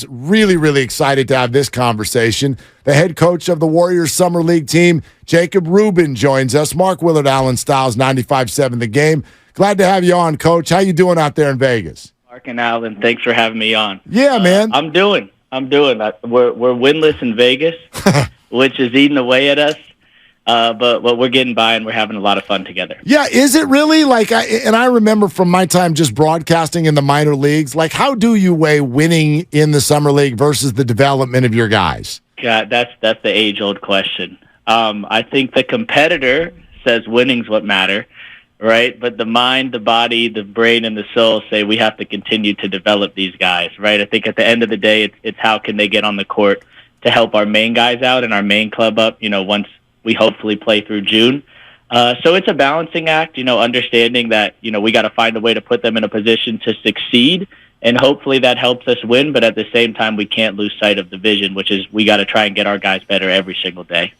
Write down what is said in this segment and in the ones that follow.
Really, really excited to have this conversation. The head coach of the Warriors Summer League team, Jacob Rubin, joins us. Mark Willard Stiles, 95.7 The Game. Glad to have you on, Coach. How you doing out there in Vegas? Mark and Alan, thanks for having me on. Yeah, man. I'm doing. We're winless in Vegas, which is eating away at us. But we're getting by, and we're having a lot of fun together. Yeah, is it really? I remember from my time just broadcasting in the minor leagues, how do you weigh winning in the Summer League versus the development of your guys? God, that's the age-old question. I think the competitor says winning's what matter, right? But the mind, the body, the brain, and the soul say we have to continue to develop these guys, right? I think at the end of the day, it's how can they get on the court to help our main guys out and our main club up, once we hopefully play through June. So it's a balancing act, understanding that, we got to find a way to put them in a position to succeed, and hopefully that helps us win. But at the same time, we can't lose sight of the vision, which is we got to try and get our guys better every single day.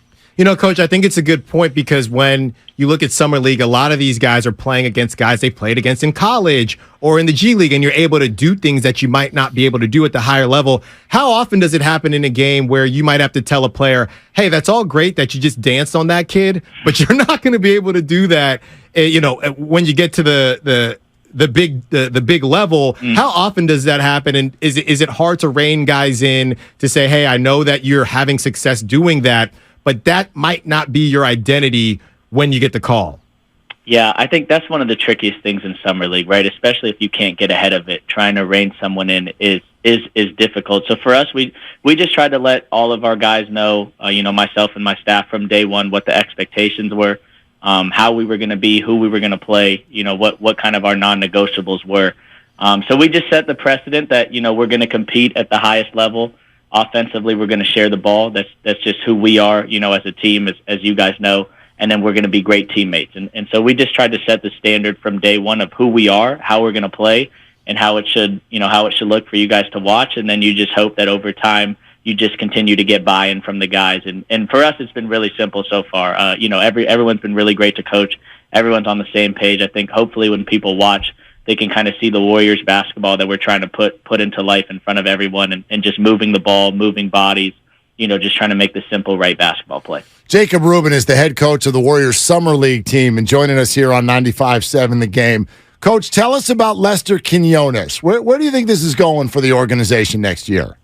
Coach, I think it's a good point because when you look at Summer League, a lot of these guys are playing against guys they played against in college or in the G League, and you're able to do things that you might not be able to do at the higher level. How often does it happen in a game where you might have to tell a player, hey, that's all great that you just danced on that kid, but you're not going to be able to do that, when you get to the big level? How often does that happen? And is it hard to rein guys in to say, hey, I know that you're having success doing that, but that might not be your identity when you get the call? Yeah, I think that's one of the trickiest things in Summer League, right? Especially if you can't get ahead of it. Trying to rein someone in is difficult. So for us, we just tried to let all of our guys know, myself and my staff from day one, what the expectations were, how we were going to be, who we were going to play, what kind of our non-negotiables were. So we just set the precedent that, we're going to compete at the highest level. Offensively, we're going to share the ball. That's just who we are, as a team, as you guys know. And then we're going to be great teammates. And so we just tried to set the standard from day one of who we are, how we're going to play, and how it should look for you guys to watch. And then you just hope that over time you just continue to get buy-in from the guys. And for us, it's been really simple so far. Everyone's been really great to coach. Everyone's on the same page. I think hopefully when people watch, they can kind of see the Warriors basketball that we're trying to put into life in front of everyone, and just moving the ball, moving bodies, just trying to make the simple right basketball play. Jacob Rubin is the head coach of the Warriors Summer League team and joining us here on 95.7 The Game. Coach, tell us about Lester Quinones. Where do you think this is going for the organization next year?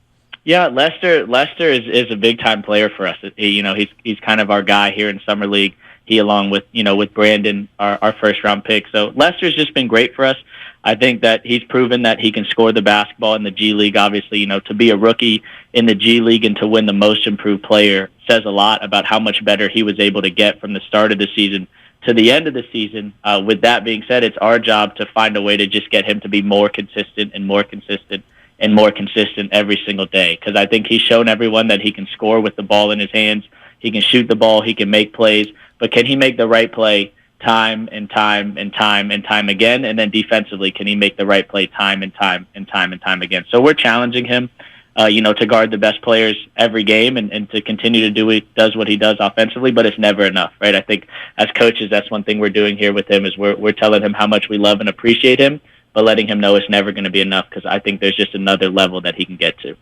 Yeah, Lester is a big-time player for us. He's kind of our guy here in Summer League. He, along with Brandin, our first-round pick. So Lester's just been great for us. I think that he's proven that he can score the basketball in the G League. Obviously, to be a rookie in the G League and to win the most improved player says a lot about how much better he was able to get from the start of the season to the end of the season. With that being said, it's our job to find a way to just get him to be more consistent and more consistent and more consistent every single day. Because I think he's shown everyone that he can score with the ball in his hands. He can shoot the ball. He can make plays. But can he make the right play time and time and time and time again? And then defensively, can he make the right play time and time and time and time again? So we're challenging him, to guard the best players every game and to continue to do what he does offensively, but it's never enough, right? I think as coaches, that's one thing we're doing here with him is we're telling him how much we love and appreciate him, but letting him know it's never going to be enough because I think there's just another level that he can get to.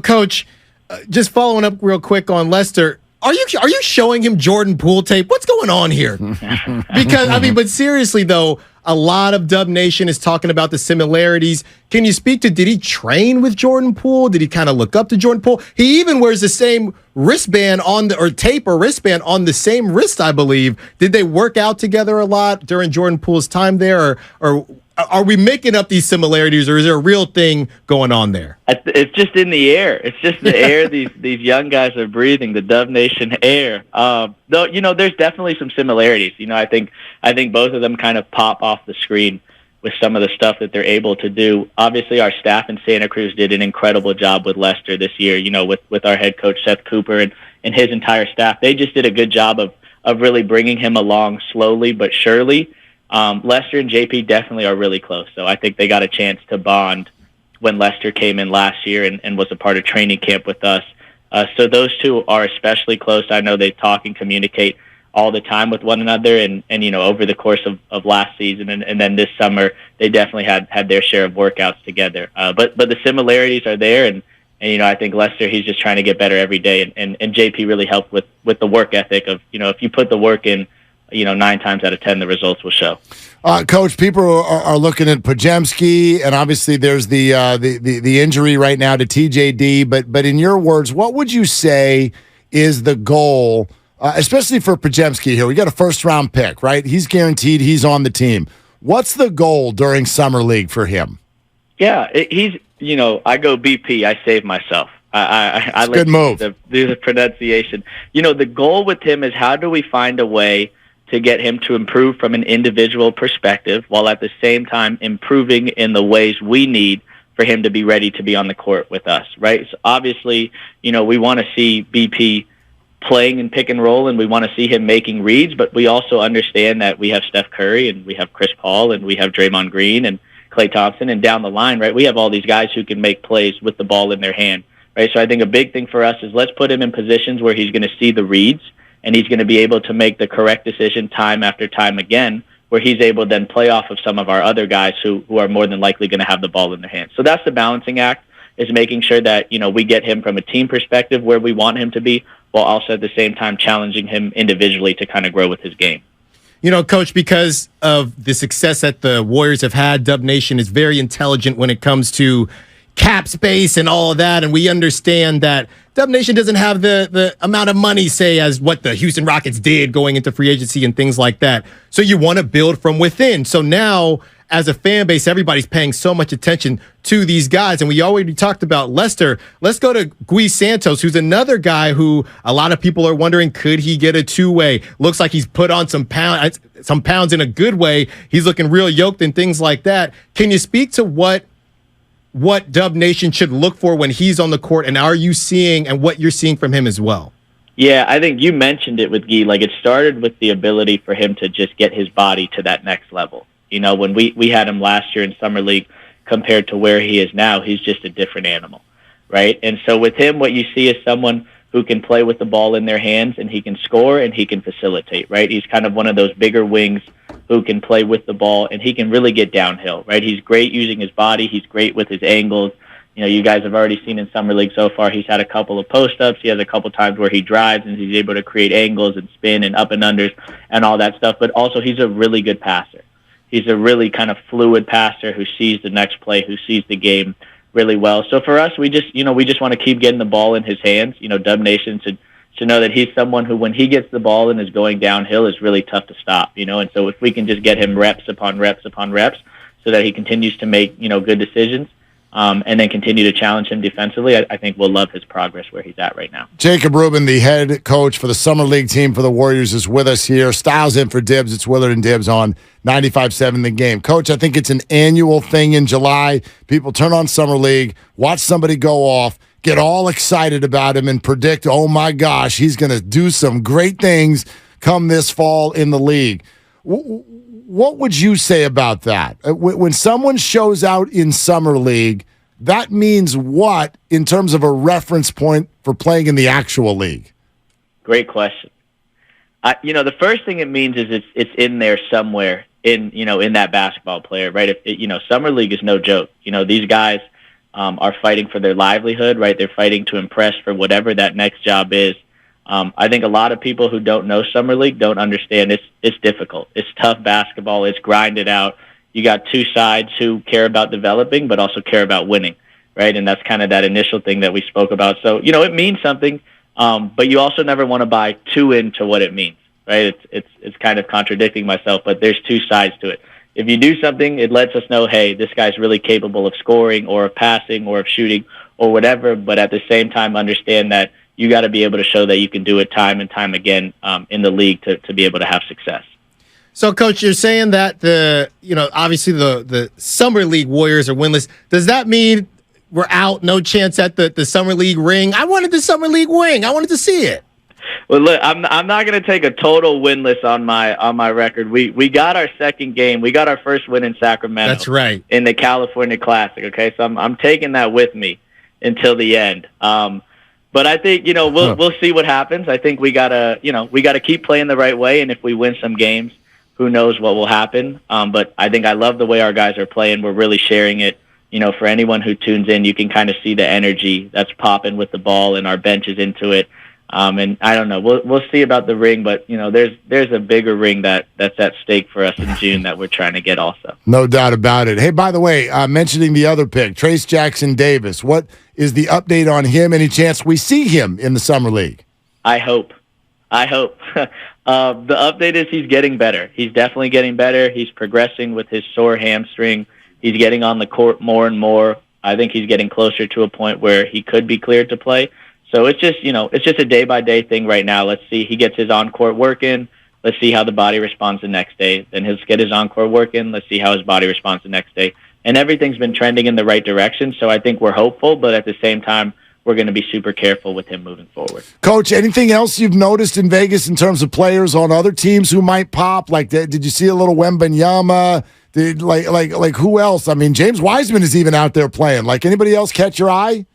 Coach, just following up real quick on Lester, Are you showing him Jordan Poole tape? What's going on here? Because, but seriously, though, a lot of Dub Nation is talking about the similarities. Can you speak to, did he train with Jordan Poole? Did he kind of look up to Jordan Poole? He even wears the same wristband tape or wristband on the same wrist, I believe. Did they work out together a lot during Jordan Poole's time there? Or are we making up these similarities, or is there a real thing going on there? It's just in the air. It's just the air these young guys are breathing, the Dub Nation air. Though, there's definitely some similarities. I think both of them kind of pop off the screen with some of the stuff that they're able to do. Obviously, our staff in Santa Cruz did an incredible job with Lester this year, with our head coach, Seth Cooper, and his entire staff. They just did a good job of really bringing him along slowly but surely. Lester and JP definitely are really close, so I think they got a chance to bond when Lester came in last year and was a part of training camp with us. So those two are especially close. I know they talk and communicate all the time with one another, and over the course of last season and then this summer, they definitely had their share of workouts together. But the similarities are there, and I think Lester, he's just trying to get better every day, and JP really helped with the work ethic of, if you put the work in, 9 times out of 10 the results will show. Coach, people are looking at Podziemski, and obviously there's the injury right now to TJD, but in your words, what would you say is the goal, especially for Podziemski here? We got a first-round pick, right? He's guaranteed he's on the team. What's the goal during Summer League for him? Yeah, he's, I go BP, I save myself. I good move. Do the pronunciation. The goal with him is how do we find a way to get him to improve from an individual perspective while at the same time improving in the ways we need for him to be ready to be on the court with us, right? So obviously, we want to see BP playing in pick and roll, and we want to see him making reads, but we also understand that we have Steph Curry and we have Chris Paul and we have Draymond Green and Klay Thompson, and down the line, right, we have all these guys who can make plays with the ball in their hand, right? So I think a big thing for us is let's put him in positions where he's going to see the reads and he's going to be able to make the correct decision time after time again, where he's able to then play off of some of our other guys who are more than likely going to have the ball in their hands. So that's the balancing act, is making sure that, we get him from a team perspective where we want him to be, while also at the same time challenging him individually to kind of grow with his game. Coach, because of the success that the Warriors have had, Dub Nation is very intelligent when it comes to cap space and all of that, and we understand that Dub Nation doesn't have the amount of money, say, as what the Houston Rockets did going into free agency and things like that. So you want to build from within. So now, as a fan base, everybody's paying so much attention to these guys. And we already talked about Lester. Let's go to Guis Santos, who's another guy who a lot of people are wondering, could he get a two-way? Looks like he's put on some pounds in a good way. He's looking real yoked and things like that. Can you speak to what Dub Nation should look for when he's on the court, and are you seeing and what you're seeing from him as well? Yeah, I think you mentioned it with Guy. Like, it started with the ability for him to just get his body to that next level. When we had him last year in Summer League compared to where he is now, he's just a different animal, right? And so with him, what you see is someone who can play with the ball in their hands, and he can score and he can facilitate, right? He's kind of one of those bigger wings who can play with the ball, and he can really get downhill, right? He's great using his body. He's great with his angles. You guys have already seen in Summer League so far, he's had a couple of post-ups. He has a couple times where he drives, and he's able to create angles and spin and up and unders and all that stuff. But also, he's a really good passer. He's a really kind of fluid passer who sees the next play, who sees the game really well. So for us, we just want to keep getting the ball in his hands. Dub Nation to know that he's someone who, when he gets the ball and is going downhill, is really tough to stop. And so if we can just get him reps upon reps upon reps, so that he continues to make good decisions, and then continue to challenge him defensively, I think we'll love his progress where he's at right now. Jacob Rubin, the head coach for the Summer League team for the Warriors, is with us here. Stiles in for Dibs. It's Willard and Dibs on 95.7 The Game. Coach, I think it's an annual thing in July. People turn on Summer League, watch somebody go off, get all excited about him, and predict, oh my gosh, he's going to do some great things come this fall in the league. What would you say about that? When someone shows out in Summer League, that means what in terms of a reference point for playing in the actual league? Great question. The first thing it means is it's in there somewhere in that basketball player, right? Summer League is no joke. These guys are fighting for their livelihood, right? They're fighting to impress for whatever that next job is. I think a lot of people who don't know Summer League don't understand it's difficult. It's tough basketball. It's grinded out. You got two sides who care about developing but also care about winning, right? And that's kind of that initial thing that we spoke about. So, it means something, but you also never want to buy too into what it means, right? It's kind of contradicting myself, but there's two sides to it. If you do something, it lets us know, hey, this guy's really capable of scoring or of passing or of shooting or whatever, but at the same time understand that you got to be able to show that you can do it time and time again in the league to be able to have success. So, Coach, you're saying that obviously the Summer League Warriors are winless. Does that mean we're out, no chance at the Summer League ring? I wanted the Summer League ring. I wanted to see it. Well, look, I'm not going to take a total winless on my record. We got our second game. We got our first win in Sacramento. That's right. In the California Classic. Okay, so I'm taking that with me until the end. But I think, we'll see what happens. I think we gotta keep playing the right way, and if we win some games, who knows what will happen. But I think I love the way our guys are playing. We're really sharing it. For anyone who tunes in, you can kind of see the energy that's popping with the ball, and our bench is into it. And I don't know. We'll see about the ring, but there's a bigger ring that's at stake for us in June that we're trying to get also. No doubt about it. Hey, by the way, mentioning the other pick, Trace Jackson Davis. What is the update on him? Any chance we see him in the summer league? I hope. The update is he's getting better. He's definitely getting better. He's progressing with his sore hamstring. He's getting on the court more and more. I think he's getting closer to a point where he could be cleared to play. So it's just a day-by-day thing right now. Let's see. He gets his on-court work in. Let's see how the body responds the next day. Then he'll get his on-court work in. Let's see how his body responds the next day. And everything's been trending in the right direction, so I think we're hopeful, but at the same time, we're going to be super careful with him moving forward. Coach, anything else you've noticed in Vegas in terms of players on other teams who might pop? Like, did you see a little Wembanyama? Like who else? I mean, James Wiseman is even out there playing. Like, anybody else catch your eye?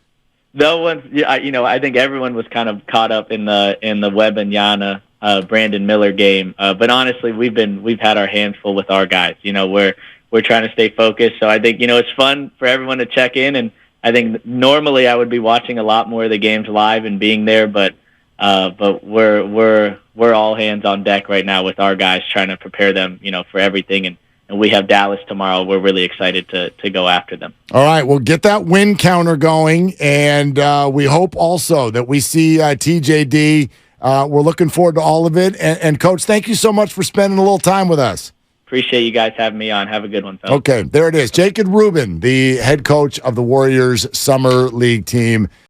No one. I think everyone was kind of caught up in the Wembanyama, Brandon Miller game. But honestly, we've had our hands full with our guys. We're trying to stay focused. So I think it's fun for everyone to check in, and I think normally I would be watching a lot more of the games live and being there, but we're all hands on deck right now with our guys trying to prepare them, for everything. And we have Dallas tomorrow. We're really excited to go after them. All right, well, get that win counter going, and we hope also that we see TJD. We're looking forward to all of it. And Coach, thank you so much for spending a little time with us. Appreciate you guys having me on. Have a good one, fellas. Okay, there it is. Jacob Rubin, the head coach of the Warriors Summer League team.